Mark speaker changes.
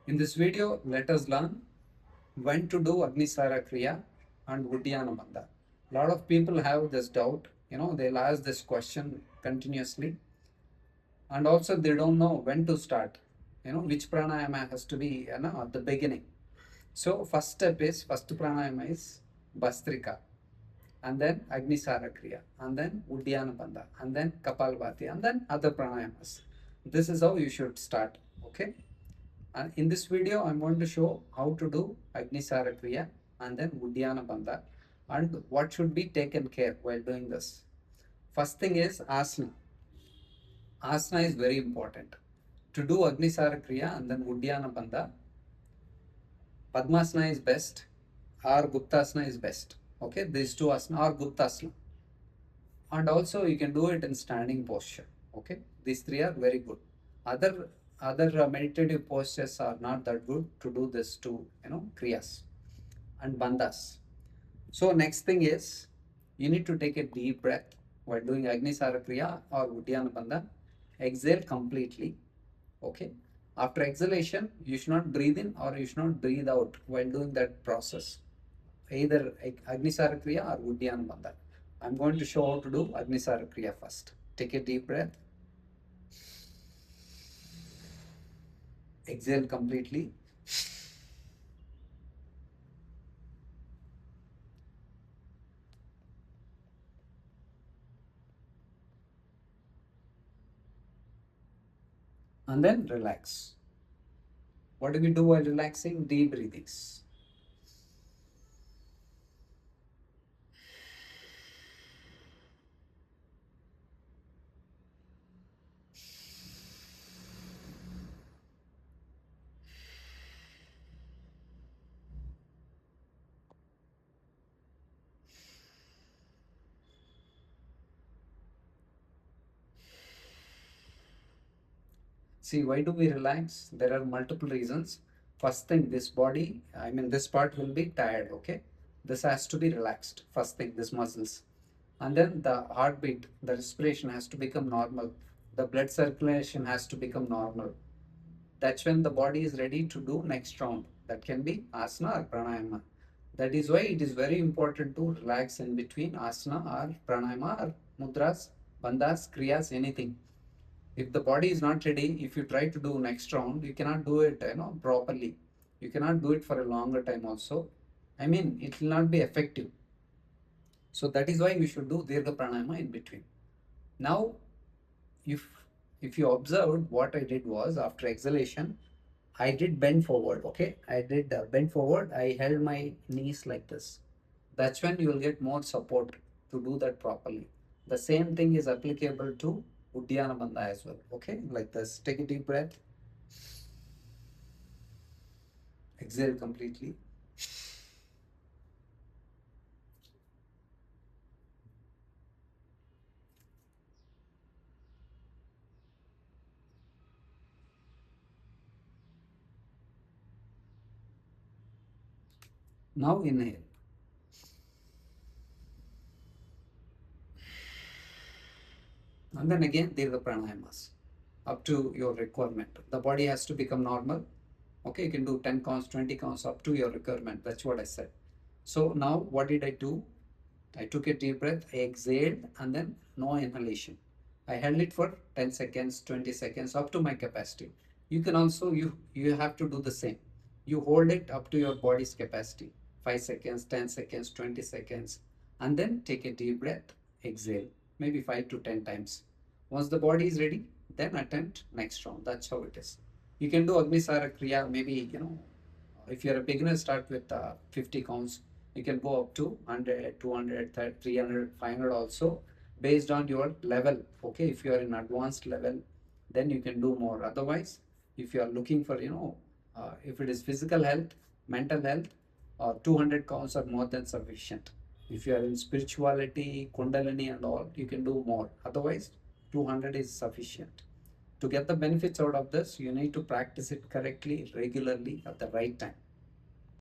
Speaker 1: In this video, let us learn when to do Agnisar Kriya and Uddiyana Bandha. A lot of people have this doubt, they'll ask this question continuously, and also they don't know when to start, which pranayama has to be at the beginning. So, first pranayama is Bastrika, and then Agnisara Kriya, and then Uddiyana Bandha, and then Kapalbhati, and then other pranayamas. This is how you should start, okay? And in this video, I'm going to show how to do Agnisara Kriya and then Uddiyana Bandha and what should be taken care while doing this. First thing is asana. Asana is very important. To do Agnisara Kriya and then Uddiyana Bandha, Padmasana is best or Guptasana is best. Okay, these two asana or Guptasana. And also you can do it in standing posture. Okay, these three are very good. Other meditative postures are not that good to do this two kriyas and bandhas. So next thing is you need to take a deep breath while doing Agnisara Kriya or Uddiyana Bandha. Exhale completely. Okay. After exhalation, you should not breathe in or you should not breathe out while doing that process. Either Agnisara Kriya or Uddiyana Bandha. I'm going to show how to do Agnisara Kriya first. Take a deep breath. Exhale completely. And then relax. What do we do while relaxing? Deep breathings. See, why do we relax? There are multiple reasons. First thing, this part will be tired, okay? This has to be relaxed. First thing, this muscles. And then the heartbeat, the respiration has to become normal. The blood circulation has to become normal. That's when the body is ready to do next round. That can be asana or pranayama. That is why it is very important to relax in between asana or pranayama or mudras, bandhas, kriyas, anything. If the body is not ready, if you try to do next round, you cannot do it properly. You cannot do it for a longer time also. It will not be effective. So that is why we should do dirgha pranayama in between. Now, if you observed, what I did was, after exhalation, I did bend forward. Okay, I did bend forward. I held my knees like this. That's when you will get more support to do that properly. The same thing is applicable to Uddiyana Bandha as well. Okay, like this. Take a deep breath. Exhale completely. Now inhale. And then again, dirgha pranayamas up to your requirement. The body has to become normal. Okay, you can do 10 counts, 20 counts up to your requirement. That's what I said. So now what did I do? I took a deep breath, I exhaled, and then no inhalation. I held it for 10 seconds, 20 seconds, up to my capacity. You can also, you have to do the same. You hold it up to your body's capacity. 5 seconds, 10 seconds, 20 seconds, and then take a deep breath, exhale, maybe 5 to 10 times. Once the body is ready, then attempt next round. That's how it is. You can do Agnisara Kriya, maybe, if you're a beginner, start with 50 counts. You can go up to 100, 200, 300, 500 also, based on your level. Okay, if you are in advanced level, then you can do more. Otherwise, if you are looking for, if it is physical health, mental health, 200 counts are more than sufficient. If you are in spirituality, kundalini and all, you can do more. Otherwise, 200 is sufficient. To get the benefits out of this, you need to practice it correctly, regularly, at the right time.